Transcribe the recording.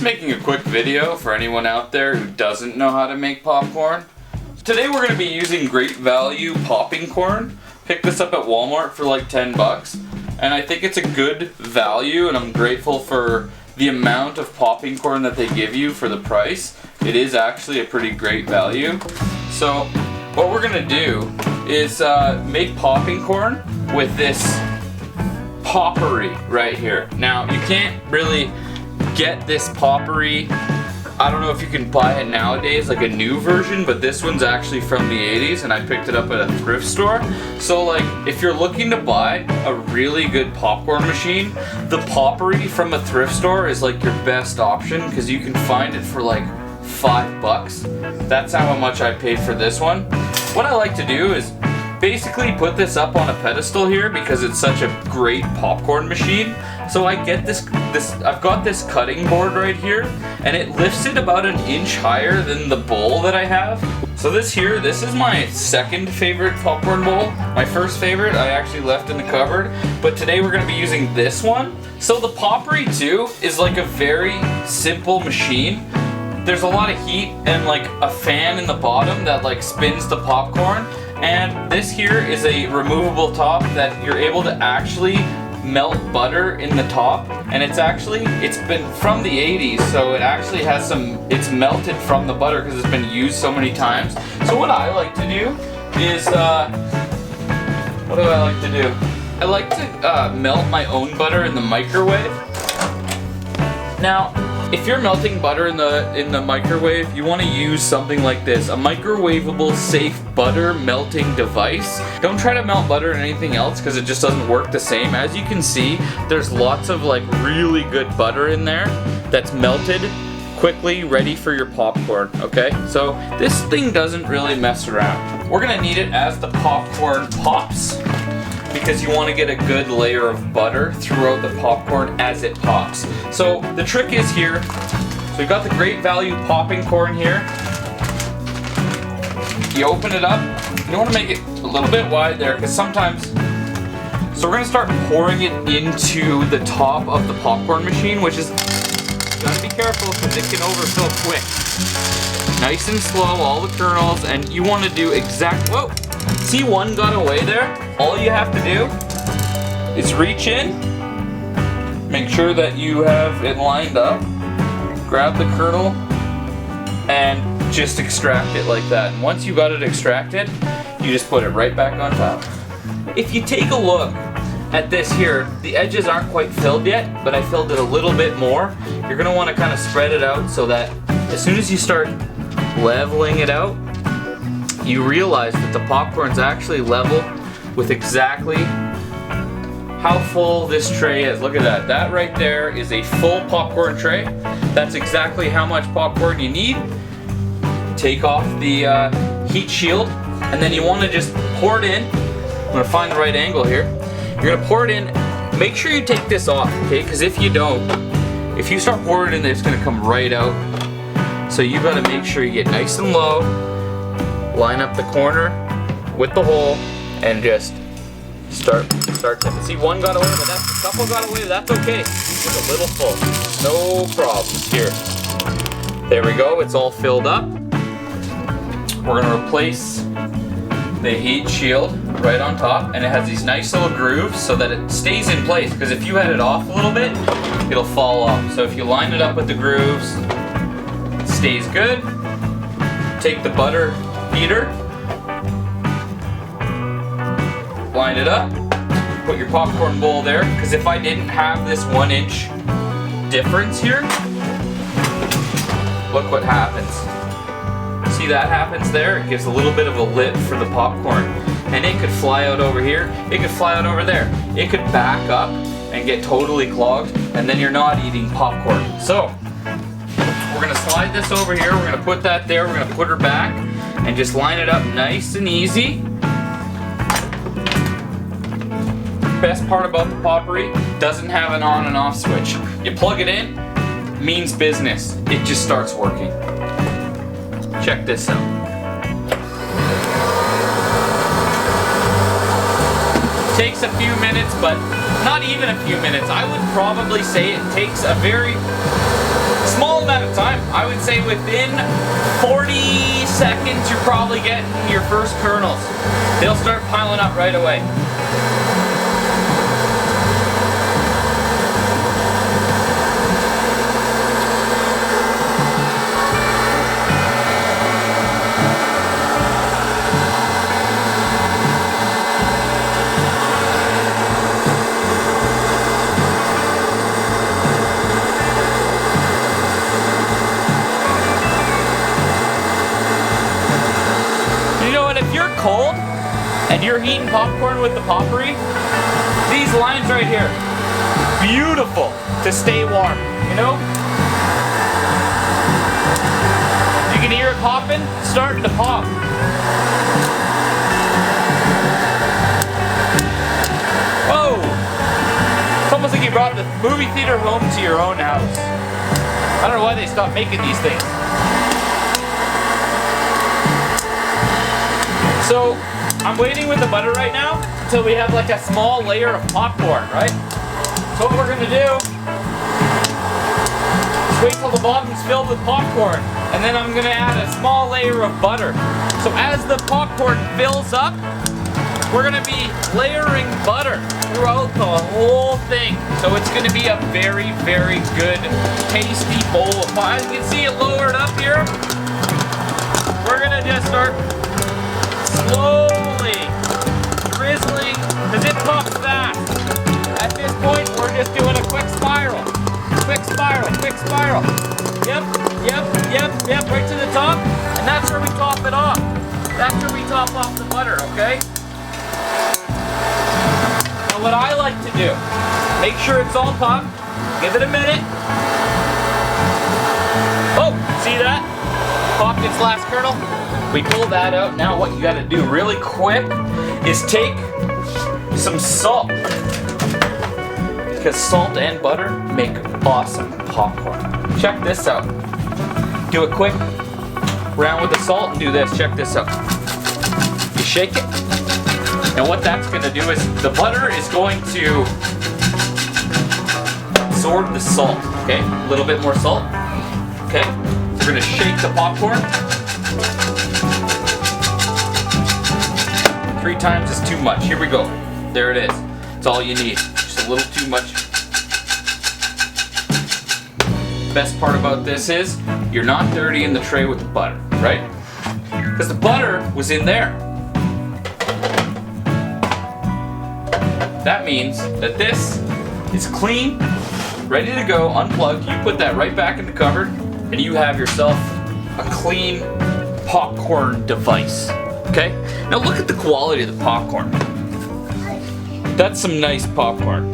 just making a quick video for anyone out there who doesn't know how to make popcorn. Today we're going to be using Great Value popping corn. Picked this up at Walmart for like 10 bucks. And I think it's a good value, and I'm grateful for the amount of popping corn that they give you for the price. It is actually a pretty great value. So what we're going to do is make popping corn with this Poppery right here. Now you can't really get this Poppery. I don't know if you can buy it nowadays, like a new version, but this one's actually from the 80s and I picked it up at a thrift store. So like, if you're looking to buy a really good popcorn machine, the Poppery from a thrift store is like your best option because you can find it for like $5. That's how much I paid for this one. What I like to do is basically put this up on a pedestal here because it's such a great popcorn machine. So I get I've got this cutting board right here, and it lifts it about an inch higher than the bowl that I have. So this is my second favorite popcorn bowl. My first favorite I actually left in the cupboard, but today we're going to be using this one. So the Poppery 2 is like a very simple machine. There's a lot of heat and like a fan in the bottom that like spins the popcorn. And this here is a removable top that you're able to actually melt butter in the top. And it's been from the 80s, so it actually has it's melted from the butter because it's been used so many times. So what I like to do is, what do I like to do? I like to melt my own butter in the microwave. Now, if you're melting butter in the microwave, you want to use something like this, a microwavable safe butter melting device. Don't try to melt butter in anything else because it just doesn't work the same. As you can see, there's lots of like really good butter in there that's melted quickly, ready for your popcorn, okay? So this thing doesn't really mess around. We're gonna need it as the popcorn pops, because you want to get a good layer of butter throughout the popcorn as it pops. So the trick is here, so we've got the Great Value popping corn here. You open it up, you want to make it a little bit wide there, because sometimes, so we're going to start pouring it into the top of the popcorn machine, which is, you gotta be careful because it can overfill quick. Nice and slow, all the kernels, and you want to do whoa! See, one got away there? All you have to do is reach in, make sure that you have it lined up, grab the kernel, and just extract it like that. And once you got it extracted, you just put it right back on top. If you take a look at this here, the edges aren't quite filled yet, but I filled it a little bit more. You're gonna wanna kind of spread it out so that as soon as you start leveling it out, you realize that the popcorn's actually level with exactly how full this tray is. Look at that. That right there is a full popcorn tray. That's exactly how much popcorn you need. Take off the heat shield, and then you want to just pour it in. I'm going to find the right angle here. You're going to pour it in. Make sure you take this off, okay? Because if you don't, if you start pouring it in there, it's going to come right out. So you got to make sure you get nice and low. Line up the corner with the hole and just start to see, one got away, but a couple got away, that's okay. Just a little full, no problems here. There we go, it's all filled up. We're gonna replace the heat shield right on top, and it has these nice little grooves so that it stays in place, because if you had it off a little bit, it'll fall off. So if you line it up with the grooves, it stays good. Take the butter heater, line it up, put your popcorn bowl there, because if I didn't have this 1 inch difference here, look what happens. See, that happens there? It gives a little bit of a lip for the popcorn, and it could fly out over here, it could fly out over there, it could back up and get totally clogged, and then you're not eating popcorn. So we're gonna slide this over here, we're gonna put that there, we're gonna put her back and just line it up nice and easy. Best part about the Poppery, doesn't have an on and off switch. You plug it in, means business. It just starts working. Check this out. Takes a few minutes, but not even a few minutes. I would probably say it takes a very small I would say within 40 seconds, you're probably getting your first kernels. They'll start piling up right away. Cold and you're heating popcorn with the Poppery, these lines right here, beautiful to stay warm, you know? You can hear it popping, starting to pop. Whoa! It's almost like you brought the movie theater home to your own house. I don't know why they stopped making these things. So, I'm waiting with the butter right now until we have like a small layer of popcorn, right? So what we're gonna do is wait till the bottom's filled with popcorn, and then I'm gonna add a small layer of butter. So as the popcorn fills up, we're gonna be layering butter throughout the whole thing. So it's gonna be a very, very good, tasty bowl of pie. As you can see it lowered up here. We're gonna just start slowly drizzling, because it pops fast. At this point, we're just doing a quick spiral. Quick spiral, quick spiral. Yep, yep, yep, yep, right to the top. And that's where we top it off. That's where we top off the butter, okay? Now what I like to do, make sure it's all popped. Give it a minute. Oh, see that? Popped its last kernel. We pull that out. Now what you gotta do really quick is take some salt. Because salt and butter make awesome popcorn. Check this out. Do it quick. Round with the salt and do this. Check this out. You shake it. And what that's gonna do is the butter is going to absorb the salt. Okay? A little bit more salt. Okay? We're gonna shake the popcorn. 3 times is too much. Here we go. There it is. It's all you need. Just a little too much. Best part about this is you're not dirtying the tray with the butter, right? Because the butter was in there. That means that this is clean, ready to go, unplugged. You put that right back in the cupboard and you have yourself a clean popcorn device. Okay? Now look at the quality of the popcorn. That's some nice popcorn.